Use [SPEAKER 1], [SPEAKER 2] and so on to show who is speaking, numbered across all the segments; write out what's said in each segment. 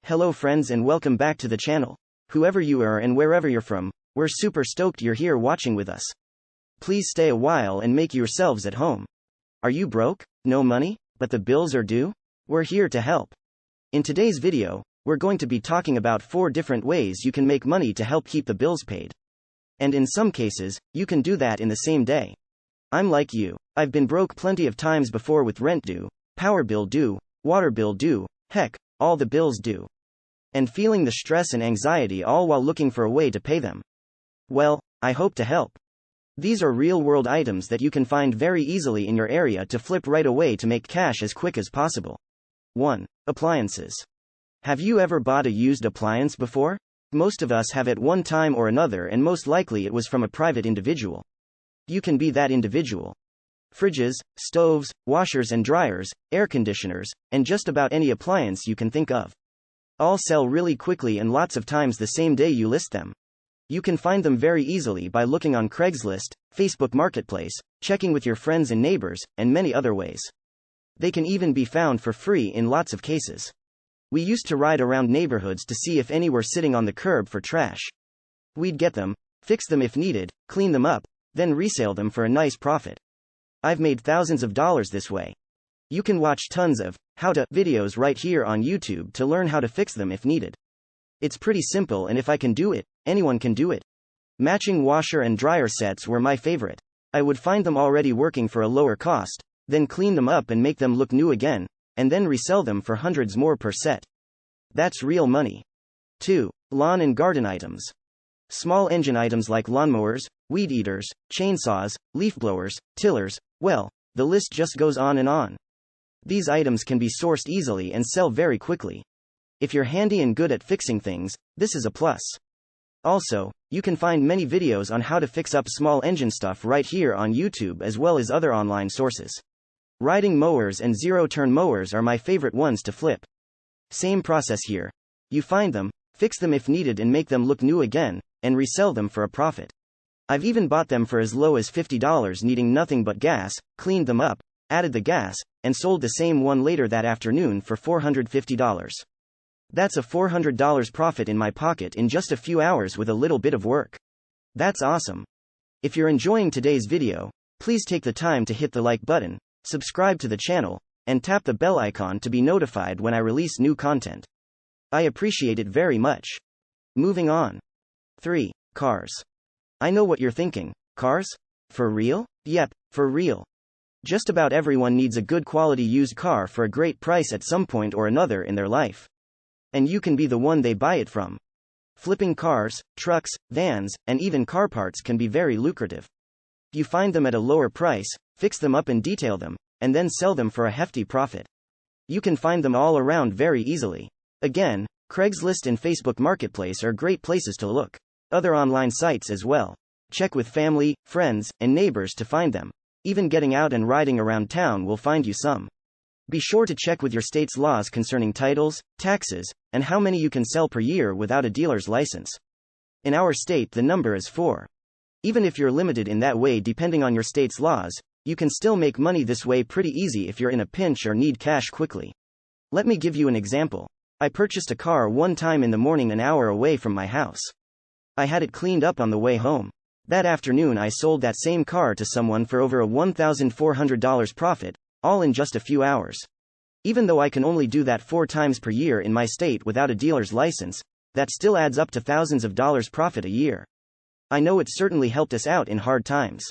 [SPEAKER 1] Hello friends and welcome back to the channel. Whoever you are and wherever you're from, we're super stoked you're here watching with us. Please stay a while and make yourselves at home. Are you broke? No money? But the bills are due? We're here to help. In today's video, we're going to be talking about 4 different ways you can make money to help keep the bills paid. And in some cases, you can do that in the same day. I'm like you. I've been broke plenty of times before with rent due, power bill due, water bill due, heck, all the bills due. And feeling the stress and anxiety all while looking for a way to pay them. Well, I hope to help. These are real-world items that you can find very easily in your area to flip right away to make cash as quick as possible. 1. Appliances. Have you ever bought a used appliance before? Most of us have at one time or another, and most likely it was from a private individual. You can be that individual. Fridges, stoves, washers and dryers, air conditioners, and just about any appliance you can think of. All sell really quickly and lots of times the same day you list them. You can find them very easily by looking on Craigslist, Facebook Marketplace, checking with your friends and neighbors, and many other ways. They can even be found for free in lots of cases. We used to ride around neighborhoods to see if any were sitting on the curb for trash. We'd get them, fix them if needed, clean them up, then resell them for a nice profit. I've made thousands of dollars this way. You can watch tons of how-to videos right here on YouTube to learn how to fix them if needed. It's pretty simple, and if I can do it, anyone can do it. Matching washer and dryer sets were my favorite. I would find them already working for a lower cost, then clean them up and make them look new again, and then resell them for hundreds more per set. That's real money. 2. Lawn and garden items. Small engine items like lawnmowers, weed eaters, chainsaws, leaf blowers, tillers, well, the list just goes on and on. These items can be sourced easily and sell very quickly. If you're handy and good at fixing things, this is a plus. Also, you can find many videos on how to fix up small engine stuff right here on YouTube as well as other online sources. Riding mowers and zero-turn mowers are my favorite ones to flip. Same process here. You find them, fix them if needed and make them look new again, and resell them for a profit. I've even bought them for as low as $50 needing nothing but gas, cleaned them up, added the gas, and sold the same one later that afternoon for $450. That's a $400 profit in my pocket in just a few hours with a little bit of work. That's awesome. If you're enjoying today's video, please take the time to hit the like button, subscribe to the channel, and tap the bell icon to be notified when I release new content. I appreciate it very much. Moving on. 3. Cars. I know what you're thinking. Cars? For real? Yep, for real. Just about everyone needs a good quality used car for a great price at some point or another in their life. And you can be the one they buy it from. Flipping cars, trucks, vans, and even car parts can be very lucrative. You find them at a lower price, fix them up and detail them, and then sell them for a hefty profit. You can find them all around very easily. Again, Craigslist and Facebook Marketplace are great places to look. Other online sites as well. Check with family, friends, and neighbors to find them. Even getting out and riding around town will find you some. Be sure to check with your state's laws concerning titles, taxes, and how many you can sell per year without a dealer's license. In our state, the number is 4. Even if you're limited in that way depending on your state's laws, you can still make money this way pretty easy if you're in a pinch or need cash quickly. Let me give you an example. I purchased a car one time in the morning an hour away from my house. I had it cleaned up on the way home. That afternoon I sold that same car to someone for over a $1,400 profit, all in just a few hours. Even though I can only do that 4 times per year in my state without a dealer's license, that still adds up to thousands of dollars profit a year. I know it certainly helped us out in hard times.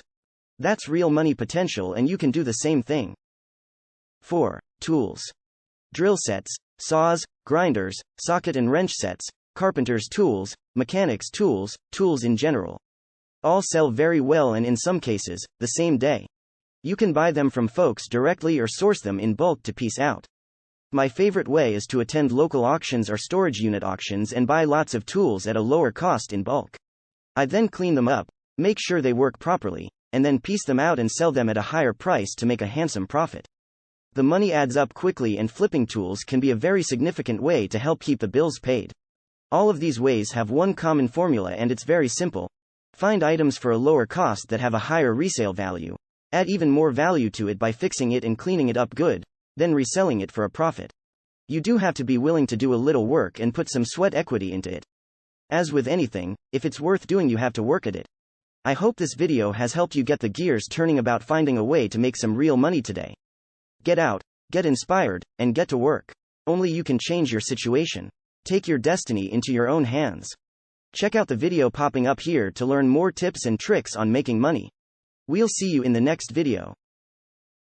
[SPEAKER 1] That's real money potential and you can do the same thing. 4. Tools. Drill sets, saws, grinders, socket and wrench sets, carpenter's tools, mechanics tools, tools in general. All sell very well and in some cases, the same day. You can buy them from folks directly or source them in bulk to piece out. My favorite way is to attend local auctions or storage unit auctions and buy lots of tools at a lower cost in bulk. I then clean them up, make sure they work properly, and then piece them out and sell them at a higher price to make a handsome profit. The money adds up quickly and flipping tools can be a very significant way to help keep the bills paid. All of these ways have one common formula and it's very simple. Find items for a lower cost that have a higher resale value. Add even more value to it by fixing it and cleaning it up good, then reselling it for a profit. You do have to be willing to do a little work and put some sweat equity into it. As with anything, if it's worth doing, you have to work at it. I hope this video has helped you get the gears turning about finding a way to make some real money today. Get out, get inspired, and get to work. Only you can change your situation. Take your destiny into your own hands. Check out the video popping up here to learn more tips and tricks on making money. We'll see you in the next video.